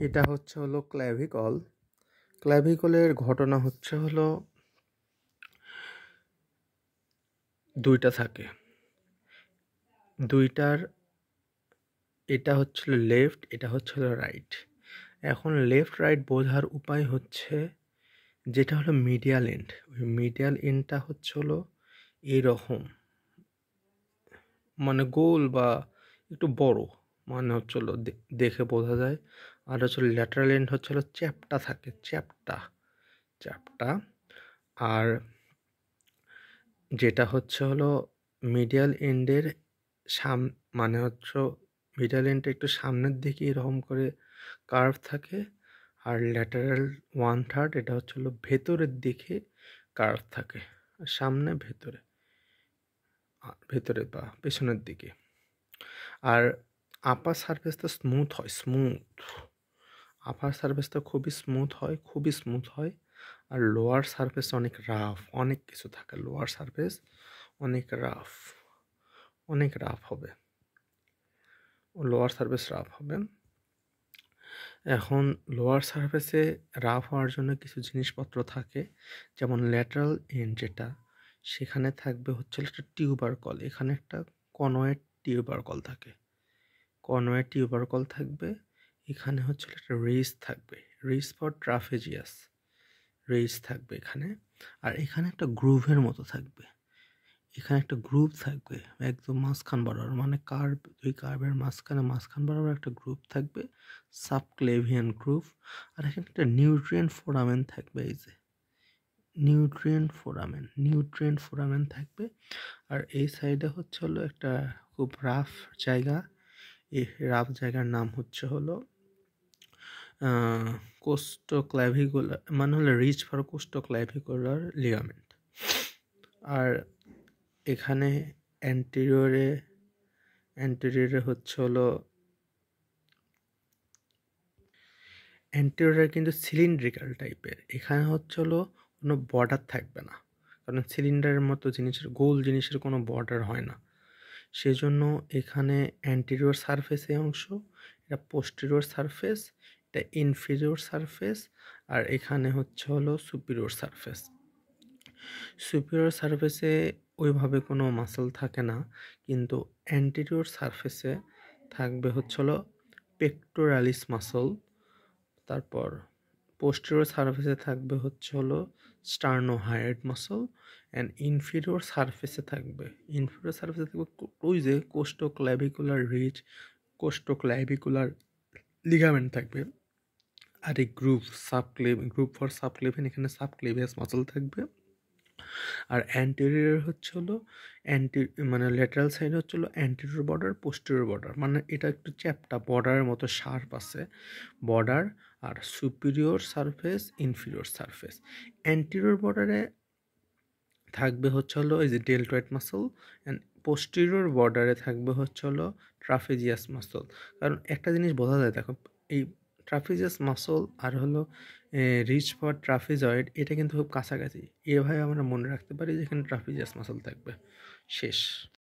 এটা হলো ক্ল্যাভিকল। ক্ল্যাভিকলের ঘটনা হলো দুইটা থাকে, দুইটার এটা হচ্ছিল লেফট, এটা হচ্ছিল রাইট। এখন লেফট রাইট বোঝার উপায় হচ্ছে যেটা হলো মিডিয়াল এন্ড। ওই মিডিয়াল এন্ডটা হলো এইরকম, মানে গোল বা একটু বড়, মানে হচ্ছিল দেখে বোঝা যায়। আর হচ্ছিল ল্যাটারাল এন্ড হচ্ছিল চ্যাপ্টা থাকে, চ্যাপ্টা চ্যাপ্টা। আর যেটা হলো মিডিয়াল এন্ডের মানে মিডিয়াল এন্ডটা একটু সামনের দিকে এরকম করে কার্ভ থাকে। আর ল্যাটারাল 1/3 এটা হলো ভেতরের দিকে কার্ভ থাকে, সামনে ভেতরে ভেতরে বা পেছনের দিকে। আর আপার সারফেসটা স্মুথ হয়, আপার সারফেসটা খুবই স্মুথ হয়। আর লোয়ার সারফেস অনেক রাফ, অনেক কিছু থাকে। লোয়ার সারফেস অনেক রাফ হবে, লোয়ার সারফেস রাফ হবে। এখন লোয়ার সারফেসে রাফ হওয়ার জন্য কিছু জিনিসপত্র থাকে, যেমন ল্যাটারাল এন্ড যেটা, সেখানে থাকবে একটা টিউবারকল। এখানে একটা কনয়েড টিউবারকল থাকে, এখানে একটা রেস থাকবে, রেস ফর ট্রাফেজিয়াস, রেস থাকবে এখানে। আর এখানে একটা গ্রুভের মতো থাকবে, এখানে একটা গ্রুপ থাকবে একদম মাঝখান বরাবর, মানে কার্ভ, ওই কার্ভের মাঝখান বরাবর একটা গ্রুপ থাকবে, সাবক্লেভিয়ান গ্রুপ। আর এখানে একটা নিউট্রিয়েন্ট ফোরামেন থাকবে, এই যে নিউট্রিয়েন্ট ফোরামেন থাকবে। আর এই সাইডে হলো একটা খুব রাফ জায়গা, এই রাফ জায়গার নাম হলো কোস্টোক্ল্যাভিকুলার, মানে হলো রিচ ফর কোস্টোক্ল্যাভিকুলার লিগামেন্ট। আর এখানে অ্যান্টেরিয়রে অ্যান্টেরিয়রে কিন্তু সিলিন্ড্রিক্যাল টাইপের। এখানে হলো কোনো বর্ডার থাকবে না, কারণ সিলিন্ডারের মতো গোল জিনিসের কোনো বর্ডার হয় না। সেজন্য এখানে অ্যান্টেরিয়র সারফেস এই অংশ, এটা পোস্টেরিয়র সারফেস, এটা ইনফেরিয়র সারফেস। আর এখানে হলো সুপিরিয়র সারফেস। সুপিরিয়র সারফেসে ওইভাবে কোনো মাসল থাকে না, কিন্তু অ্যান্টেরিয়র সারফেসে থাকবে হলো পেক্টোরালিস মাসল। তারপর পোস্টেরিয়র সারফেসে থাকবে হলো স্টার্নোহায়াড মাসল। অ্যান্ড ইনফেরিয়র সারফেসে থাকবে ওই যে কোস্টোক্ল্যাভিকুলার লিগামেন্ট থাকবে। আর এই গ্রুপ ফর সাবক্লেভিয়ান, এখানে সাবক্লেভিয়াস মাসল থাকবে। আর অ্যান্টেরিয়র হলো মানে ল্যাটারাল সাইড হলো অ্যান্টেরিয়র বর্ডার, পোস্টেরিয়র বর্ডার, মানে এটা একটু চ্যাপ্টা বর্ডারের মতো শার্প আছে বর্ডার। আর superior surface, inferior surface. Anterior বর্ডারে থাকবে হলো এই যে ডেলটয়েড মাসল, অ্যান্ড পোস্টেরিয়র বর্ডারে থাকবে হলো ট্রাফেজিয়াস মাসল। কারণ একটা জিনিস বোঝা যায়, দেখো, এই ট্রাফেজিয়াস মাসল আর রিচ ফর ট্রাফেজয়েড, এটা কিন্তু খুব কাছাকাছি। এভাবে আমরা মনে রাখতে পারি যেখানে ট্রাফেজিয়াস মাসল থাকবে। শেষ।